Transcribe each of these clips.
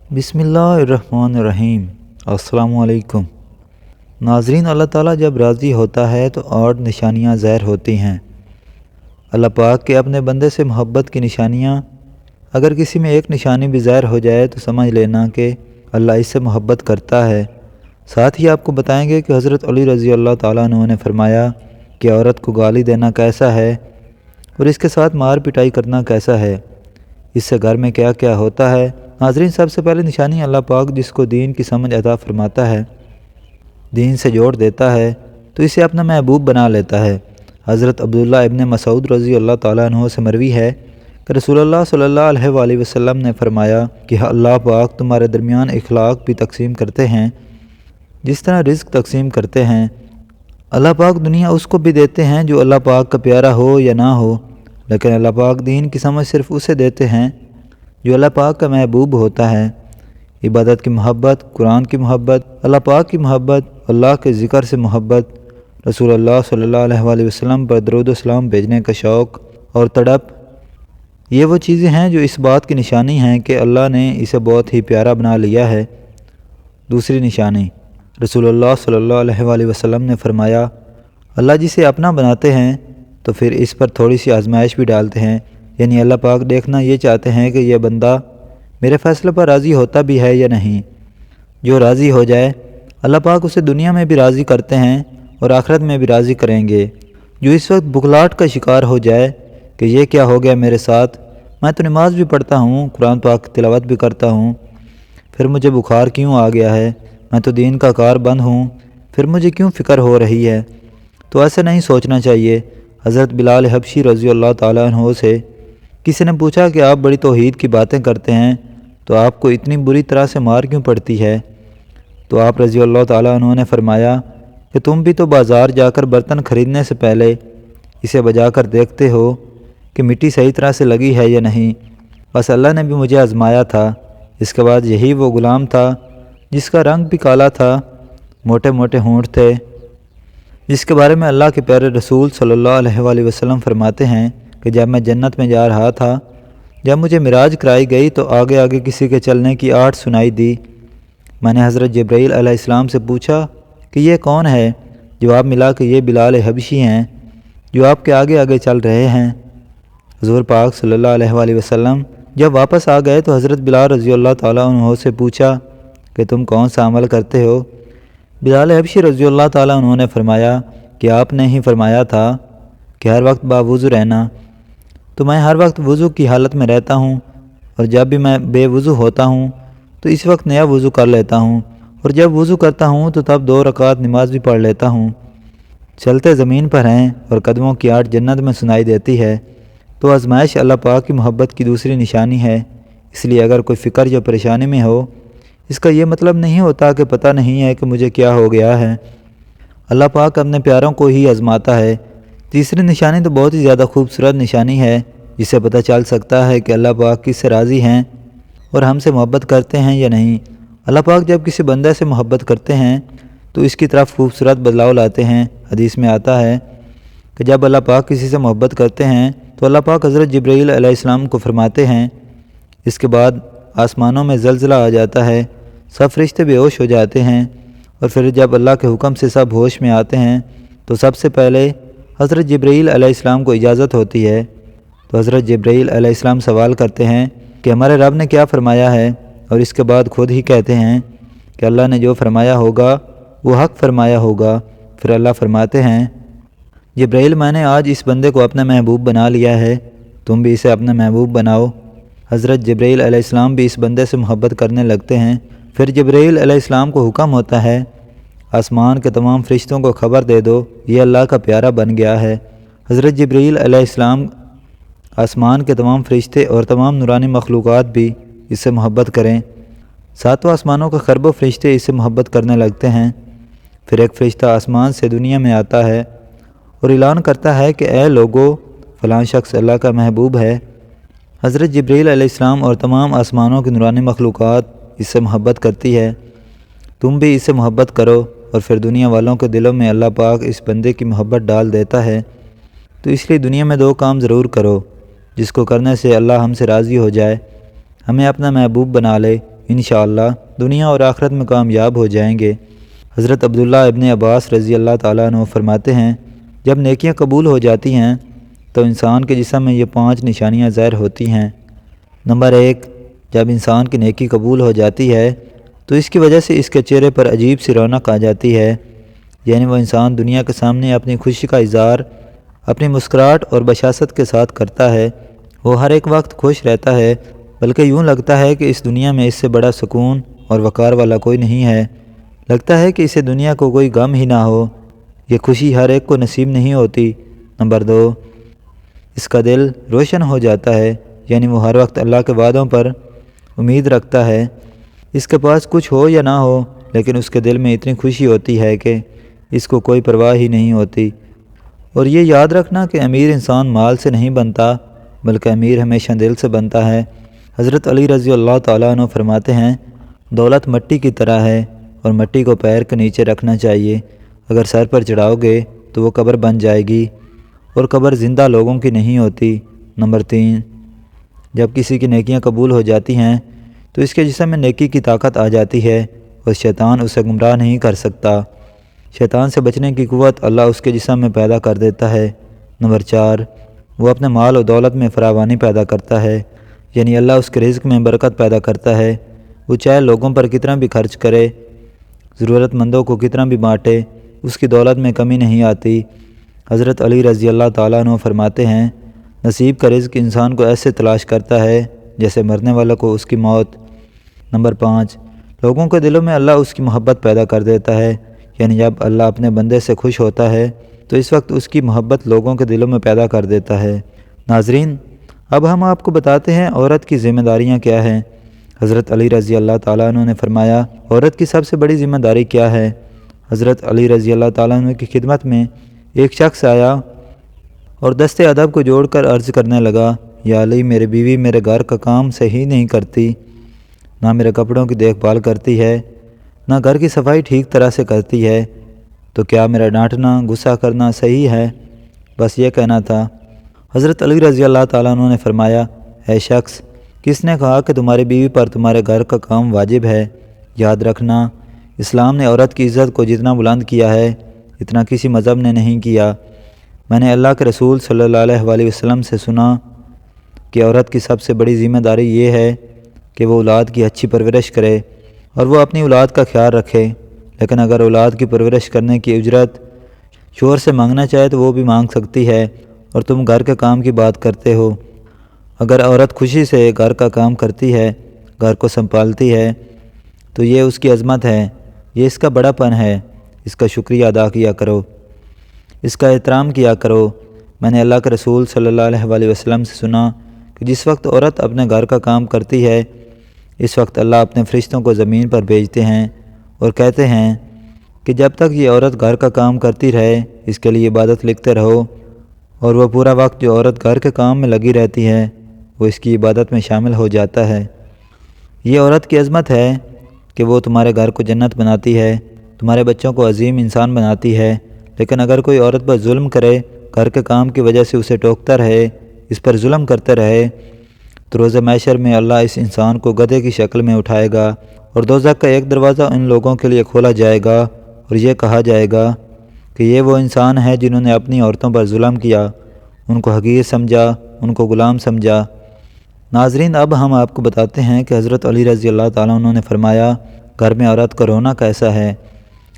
بسم اللہ الرحمن الرحیم۔ السلام علیکم ناظرین، اللہ تعالیٰ جب راضی ہوتا ہے تو 8 نشانیاں ظاہر ہوتی ہیں۔ اللہ پاک کے اپنے بندے سے محبت کی نشانیاں، اگر کسی میں ایک نشانی بھی ظاہر ہو جائے تو سمجھ لینا کہ اللہ اس سے محبت کرتا ہے۔ ساتھ ہی آپ کو بتائیں گے کہ حضرت علی رضی اللہ تعالیٰ عنہ نے فرمایا کہ عورت کو گالی دینا کیسا ہے اور اس کے ساتھ مار پٹائی کرنا کیسا ہے، اس سے گھر میں کیا کیا ہوتا ہے۔ ناظرین، سب سے پہلے نشانی اللہ پاک جس کو دین کی سمجھ عطا فرماتا ہے، دین سے جوڑ دیتا ہے تو اسے اپنا محبوب بنا لیتا ہے۔ حضرت عبداللہ ابن مسعود رضی اللہ تعالیٰ عنہ سے مروی ہے کہ رسول اللہ صلی اللہ علیہ وآلہ وسلم نے فرمایا کہ اللہ پاک تمہارے درمیان اخلاق بھی تقسیم کرتے ہیں جس طرح رزق تقسیم کرتے ہیں۔ اللہ پاک دنیا اس کو بھی دیتے ہیں جو اللہ پاک کا پیارا ہو یا نہ ہو، لیکن اللہ پاک دین کی سمجھ صرف اسے دیتے ہیں جو اللہ پاک کا محبوب ہوتا ہے۔ عبادت کی محبت، قرآن کی محبت، اللہ پاک کی محبت، اللہ کے ذکر سے محبت، رسول اللہ صلی اللہ علیہ وآلہ وسلم پر درود و سلام بھیجنے کا شوق اور تڑپ، یہ وہ چیزیں ہیں جو اس بات کی نشانی ہیں کہ اللہ نے اسے بہت ہی پیارا بنا لیا ہے۔ دوسری نشانی، رسول اللہ صلی اللہ علیہ وآلہ وسلم نے فرمایا، اللہ جسے اپنا بناتے ہیں تو پھر اس پر تھوڑی سی آزمائش بھی ڈالتے ہیں، یعنی اللہ پاک دیکھنا یہ چاہتے ہیں کہ یہ بندہ میرے فیصلے پر راضی ہوتا بھی ہے یا نہیں۔ جو راضی ہو جائے اللہ پاک اسے دنیا میں بھی راضی کرتے ہیں اور آخرت میں بھی راضی کریں گے۔ جو اس وقت بخلاہٹ کا شکار ہو جائے کہ یہ کیا ہو گیا میرے ساتھ، میں تو نماز بھی پڑھتا ہوں، قرآن پاک کی تلاوت بھی کرتا ہوں، پھر مجھے بخار کیوں آ گیا ہے، میں تو دین کا کار بند ہوں، پھر مجھے کیوں فکر ہو رہی ہے، تو ایسا نہیں سوچنا چاہیے۔ حضرت بلال حبشی رضی اللہ تعالیٰ عنہ سے کسی نے پوچھا کہ آپ بڑی توحید کی باتیں کرتے ہیں تو آپ کو اتنی بری طرح سے مار کیوں پڑتی ہے؟ تو آپ رضی اللہ تعالیٰ عنہ نے فرمایا کہ تم بھی تو بازار جا کر برتن خریدنے سے پہلے اسے بجا کر دیکھتے ہو کہ مٹی صحیح طرح سے لگی ہے یا نہیں۔ بس اللہ نے بھی مجھے آزمایا تھا۔ اس کے بعد یہی وہ غلام تھا جس کا رنگ بھی کالا تھا، موٹے موٹے ہونٹ تھے، جس کے بارے میں اللہ کے پیارے رسول صلی اللہ علیہ وآلہ وسلم فرماتے ہیں کہ جب میں جنت میں جا رہا تھا، جب مجھے معراج کرائی گئی تو آگے آگے کسی کے چلنے کی آہٹ سنائی دی۔ میں نے حضرت جبرائیل علیہ السلام سے پوچھا کہ یہ کون ہے؟ جواب ملا کہ یہ بلال حبشی ہیں جو آپ کے آگے آگے چل رہے ہیں۔ حضور پاک صلی اللہ علیہ وآلہ وسلم جب واپس آ گئے تو حضرت بلال رضی اللہ تعالیٰ عنہ سے پوچھا کہ تم کون سا عمل کرتے ہو؟ بلال حبشی رضی اللہ تعالیٰ عنہ نے فرمایا کہ آپ نے ہی فرمایا تھا کہ ہر وقت باوضو رہنا، تو میں ہر وقت وضو کی حالت میں رہتا ہوں، اور جب بھی میں بے وضو ہوتا ہوں تو اس وقت نیا وضو کر لیتا ہوں، اور جب وضو کرتا ہوں تو تب 2 رکعت نماز بھی پڑھ لیتا ہوں۔ چلتے زمین پر ہیں اور قدموں کی آہٹ جنت میں سنائی دیتی ہے۔ تو آزمائش اللہ پاک کی محبت کی دوسری نشانی ہے۔ اس لیے اگر کوئی فکر یا پریشانی میں ہو، اس کا یہ مطلب نہیں ہوتا کہ پتہ نہیں ہے کہ مجھے کیا ہو گیا ہے۔ اللہ پاک اپنے پیاروں کو ہی آزماتا ہے۔ تیسری نشانی تو بہت ہی زیادہ خوبصورت نشانی ہے، جس سے پتہ چل سکتا ہے کہ اللہ پاک کس سے راضی ہیں اور ہم سے محبت کرتے ہیں یا نہیں۔ اللہ پاک جب کسی بندے سے محبت کرتے ہیں تو اس کی طرف خوبصورت بدلاؤ لاتے ہیں۔ حدیث میں آتا ہے کہ جب اللہ پاک کسی سے محبت کرتے ہیں تو اللہ پاک حضرت جبرائیل علیہ السلام کو فرماتے ہیں، اس کے بعد آسمانوں میں زلزلہ آ جاتا ہے، سب فرشتے بے ہوش ہو جاتے ہیں، اور پھر جب اللہ کے حکم سے سب ہوش میں آتے ہیں تو سب سے پہلے حضرت جبرائیل علیہ السلام کو اجازت ہوتی ہے۔ تو حضرت جبرائیل علیہ السلام سوال کرتے ہیں کہ ہمارے رب نے کیا فرمایا ہے، اور اس کے بعد خود ہی کہتے ہیں کہ اللہ نے جو فرمایا ہوگا وہ حق فرمایا ہوگا۔ پھر اللہ فرماتے ہیں، جبرائیل میں نے آج اس بندے کو اپنا محبوب بنا لیا ہے، تم بھی اسے اپنا محبوب بناؤ۔ حضرت جبرائیل علیہ السلام بھی اس بندے سے محبت کرنے لگتے ہیں۔ پھر جبرائیل علیہ السلام کو حکم ہوتا ہے، آسمان کے تمام فرشتوں کو خبر دے دو یہ اللہ کا پیارا بن گیا ہے۔ حضرت جبرائیل علیہ السلام، آسمان کے تمام فرشتے اور تمام نورانی مخلوقات بھی اس سے محبت کریں۔ 7 آسمانوں کے خربوں فرشتے اس سے محبت کرنے لگتے ہیں۔ پھر ایک فرشتہ آسمان سے دنیا میں آتا ہے اور اعلان کرتا ہے کہ اے لوگو، فلاں شخص اللہ کا محبوب ہے۔ حضرت جبرائیل علیہ السلام اور تمام آسمانوں کی نورانی مخلوقات اس سے محبت کرتی ہے، تم بھی اس سے محبت کرو۔ اور پھر دنیا والوں کے دلوں میں اللہ پاک اس بندے کی محبت ڈال دیتا ہے۔ تو اس لیے دنیا میں 2 کام ضرور کرو جس کو کرنے سے اللہ ہم سے راضی ہو جائے، ہمیں اپنا محبوب بنا لے، انشاءاللہ دنیا اور آخرت میں کامیاب ہو جائیں گے۔ حضرت عبداللہ ابن عباس رضی اللہ تعالیٰ عنہ فرماتے ہیں، جب نیکیاں قبول ہو جاتی ہیں تو انسان کے جسم میں یہ 5 نشانیاں ظاہر ہوتی ہیں۔ نمبر 1، جب انسان کی نیکی قبول ہو جاتی ہے تو اس کی وجہ سے اس کے چہرے پر عجیب سی رونق آ جاتی ہے، یعنی وہ انسان دنیا کے سامنے اپنی خوشی کا اظہار اپنی مسکراہٹ اور بشاشت کے ساتھ کرتا ہے۔ وہ ہر ایک وقت خوش رہتا ہے، بلکہ یوں لگتا ہے کہ اس دنیا میں اس سے بڑا سکون اور وقار والا کوئی نہیں ہے۔ لگتا ہے کہ اسے دنیا کو کوئی غم ہی نہ ہو۔ یہ خوشی ہر ایک کو نصیب نہیں ہوتی۔ نمبر 2، اس کا دل روشن ہو جاتا ہے، یعنی وہ ہر وقت اللہ کے وعدوں پر امید رکھتا ہے۔ اس کے پاس کچھ ہو یا نہ ہو، لیکن اس کے دل میں اتنی خوشی ہوتی ہے کہ اس کو کوئی پرواہ ہی نہیں ہوتی۔ اور یہ یاد رکھنا کہ امیر انسان مال سے نہیں بنتا، بلکہ امیر ہمیشہ دل سے بنتا ہے۔ حضرت علی رضی اللہ تعالیٰ عنہ فرماتے ہیں، دولت مٹی کی طرح ہے اور مٹی کو پیر کے نیچے رکھنا چاہیے۔ اگر سر پر چڑھاؤ گے تو وہ قبر بن جائے گی، اور قبر زندہ لوگوں کی نہیں ہوتی۔ نمبر 3، جب کسی کی نیکیاں قبول ہو جاتی ہیں تو اس کے جسم میں نیکی کی طاقت آ جاتی ہے اور شیطان اسے گمراہ نہیں کر سکتا۔ شیطان سے بچنے کی قوت اللہ اس کے جسم میں پیدا کر دیتا ہے۔ نمبر 4، وہ اپنے مال و دولت میں فراوانی پیدا کرتا ہے، یعنی اللہ اس کے رزق میں برکت پیدا کرتا ہے۔ وہ چاہے لوگوں پر کتنا بھی خرچ کرے، ضرورت مندوں کو کتنا بھی بانٹے، اس کی دولت میں کمی نہیں آتی۔ حضرت علی رضی اللہ تعالیٰ عنہ فرماتے ہیں، نصیب کا رزق انسان کو ایسے تلاش کرتا ہے جیسے مرنے والا کو اس کی موت۔ نمبر 5، لوگوں کے دلوں میں اللہ اس کی محبت پیدا کر دیتا ہے، یعنی جب اللہ اپنے بندے سے خوش ہوتا ہے تو اس وقت اس کی محبت لوگوں کے دلوں میں پیدا کر دیتا ہے۔ ناظرین، اب ہم آپ کو بتاتے ہیں عورت کی ذمہ داریاں کیا ہیں۔ حضرت علی رضی اللہ تعالیٰ عنہ نے فرمایا، عورت کی سب سے بڑی ذمہ داری کیا ہے؟ حضرت علی رضی اللہ تعالیٰ عنہ کی خدمت میں ایک شخص آیا اور دست ادب کو جوڑ کر عرض کرنے لگا، یا علی، میری بیوی میرے گھر کا کام صحیح نہیں کرتی، نہ میرے کپڑوں کی دیکھ بھال کرتی ہے، نہ گھر کی صفائی ٹھیک طرح سے کرتی ہے، تو کیا میرا ڈانٹنا غصہ کرنا صحیح ہے؟ بس یہ کہنا تھا۔ حضرت علی رضی اللہ تعالیٰ عنہ نے فرمایا، اے شخص، کس نے کہا کہ تمہاری بیوی پر تمہارے گھر کا کام واجب ہے؟ یاد رکھنا، اسلام نے عورت کی عزت کو جتنا بلند کیا ہے اتنا کسی مذہب نے نہیں کیا۔ میں نے اللہ کے رسول صلی اللہ علیہ وآلہ وسلم سے سنا کہ عورت کی سب سے بڑی ذمہ داری یہ ہے کہ وہ اولاد کی اچھی پرورش کرے اور وہ اپنی اولاد کا خیال رکھے، لیکن اگر اولاد کی پرورش کرنے کی اجرت شوہر سے مانگنا چاہے تو وہ بھی مانگ سکتی ہے، اور تم گھر کے کام کی بات کرتے ہو۔ اگر عورت خوشی سے گھر کا کام کرتی ہے، گھر کو سنبھالتی ہے، تو یہ اس کی عظمت ہے، یہ اس کا بڑا پن ہے، اس کا شکریہ ادا کیا کرو، اس کا احترام کیا کرو۔ میں نے اللہ کے رسول صلی اللہ علیہ وآلہ وسلم سے سنا کہ جس وقت عورت اپنے گھر کا کام کرتی ہے، اس وقت اللہ اپنے فرشتوں کو زمین پر بھیجتے ہیں اور کہتے ہیں کہ جب تک یہ عورت گھر کا کام کرتی رہے اس کے لیے عبادت لکھتے رہو، اور وہ پورا وقت جو عورت گھر کے کام میں لگی رہتی ہے وہ اس کی عبادت میں شامل ہو جاتا ہے۔ یہ عورت کی عظمت ہے کہ وہ تمہارے گھر کو جنت بناتی ہے، تمہارے بچوں کو عظیم انسان بناتی ہے۔ لیکن اگر کوئی عورت پر ظلم کرے، گھر کے کام کی وجہ سے اسے ٹوکتا رہے، اس پر ظلم کرتے رہے، تو روز محشر میں اللہ اس انسان کو گدھے کی شکل میں اٹھائے گا اور دوزخ کا ایک دروازہ ان لوگوں کے لیے کھولا جائے گا اور یہ کہا جائے گا کہ یہ وہ انسان ہے جنہوں نے اپنی عورتوں پر ظلم کیا، ان کو حقیر سمجھا، ان کو غلام سمجھا۔ ناظرین، اب ہم آپ کو بتاتے ہیں کہ حضرت علی رضی اللہ تعالیٰ عنہ نے فرمایا، گھر میں عورت کا رونا کیسا ہے؟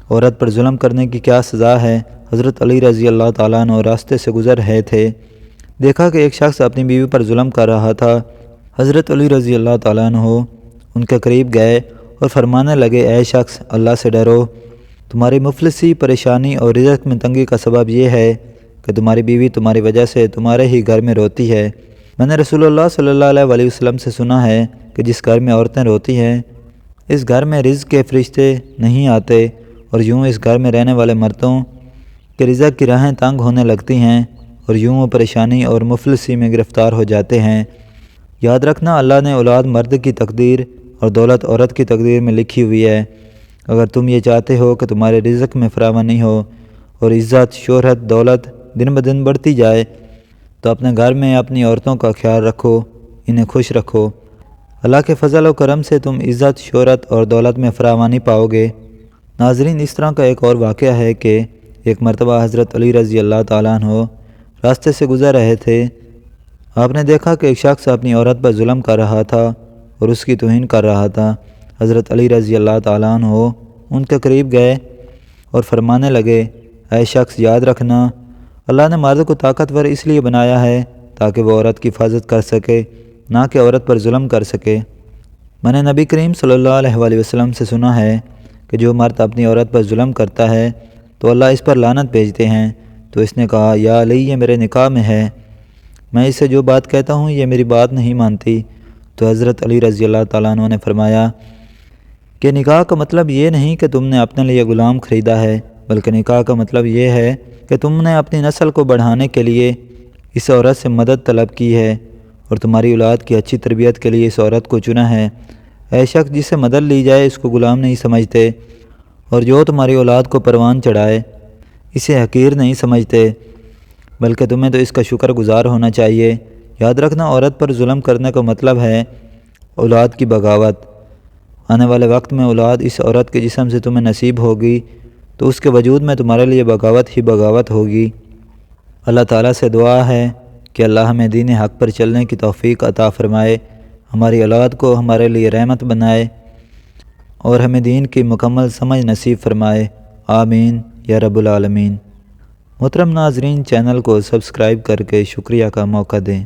عورت پر ظلم کرنے کی کیا سزا ہے؟ حضرت علی رضی اللہ تعالیٰ عنہ راستے سے گزر رہے تھے، دیکھا کہ ایک شخص اپنی بیوی پر ظلم کر رہا تھا۔ حضرت علی رضی اللہ تعالیٰ عنہ ان کے قریب گئے اور فرمانے لگے، اے شخص، اللہ سے ڈرو، تمہاری مفلسی، پریشانی اور رزق میں تنگی کا سبب یہ ہے کہ تمہاری بیوی تمہاری وجہ سے تمہارے ہی گھر میں روتی ہے۔ میں نے رسول اللہ صلی اللہ علیہ وآلہ وسلم سے سنا ہے کہ جس گھر میں عورتیں روتی ہیں اس گھر میں رزق کے فرشتے نہیں آتے، اور یوں اس گھر میں رہنے والے مردوں کے رزق کی راہیں تنگ ہونے لگتی ہیں اور یوں وہ پریشانی اور مفلسی میں گرفتار ہو جاتے ہیں۔ یاد رکھنا، اللہ نے اولاد مرد کی تقدیر اور دولت عورت کی تقدیر میں لکھی ہوئی ہے۔ اگر تم یہ چاہتے ہو کہ تمہارے رزق میں فراوانی ہو اور عزت، شہرت، دولت دن بدن بڑھتی جائے، تو اپنے گھر میں اپنی عورتوں کا خیال رکھو، انہیں خوش رکھو۔ اللہ کے فضل و کرم سے تم عزت، شہرت اور دولت میں فراوانی پاؤ گے۔ ناظرین، اس طرح کا ایک اور واقعہ ہے کہ ایک مرتبہ حضرت علی رضی اللہ تعالیٰ عنہ راستے سے گزر رہے تھے۔ آپ نے دیکھا کہ ایک شخص اپنی عورت پر ظلم کر رہا تھا اور اس کی توہین کر رہا تھا۔ حضرت علی رضی اللہ تعالیٰ عنہ ان کے قریب گئے اور فرمانے لگے، اے شخص، یاد رکھنا، اللہ نے مرد کو طاقتور اس لیے بنایا ہے تاکہ وہ عورت کی حفاظت کر سکے، نہ کہ عورت پر ظلم کر سکے۔ میں نے نبی کریم صلی اللہ علیہ وآلہ وسلم سے سنا ہے کہ جو مرد اپنی عورت پر ظلم کرتا ہے تو اللہ اس پر لعنت بھیجتے ہیں۔ تو اس نے کہا، یا علی، یہ میرے نکاح میں ہے، میں اسے جو بات کہتا ہوں یہ میری بات نہیں مانتی۔ تو حضرت علی رضی اللہ تعالیٰ عنہ نے فرمایا کہ نکاح کا مطلب یہ نہیں کہ تم نے اپنے لیے غلام خریدا ہے، بلکہ نکاح کا مطلب یہ ہے کہ تم نے اپنی نسل کو بڑھانے کے لیے اس عورت سے مدد طلب کی ہے اور تمہاری اولاد کی اچھی تربیت کے لیے اس عورت کو چنا ہے۔ اے شخص، جس سے مدد لی جائے اس کو غلام نہیں سمجھتے، اور جو تمہاری اولاد کو پروان چڑھائے اسے حقیر نہیں سمجھتے، بلکہ تمہیں تو اس کا شکر گزار ہونا چاہیے۔ یاد رکھنا، عورت پر ظلم کرنے کا مطلب ہے اولاد کی بغاوت۔ آنے والے وقت میں اولاد اس عورت کے جسم سے تمہیں نصیب ہوگی تو اس کے وجود میں تمہارے لیے بغاوت ہی بغاوت ہوگی۔ اللہ تعالیٰ سے دعا ہے کہ اللہ ہمیں دین حق پر چلنے کی توفیق عطا فرمائے، ہماری اولاد کو ہمارے لیے رحمت بنائے اور ہمیں دین کی مکمل سمجھ نصیب فرمائے، آمین یا رب العالمین۔ محترم ناظرین، چینل کو سبسکرائب کر کے شکریہ کا موقع دیں۔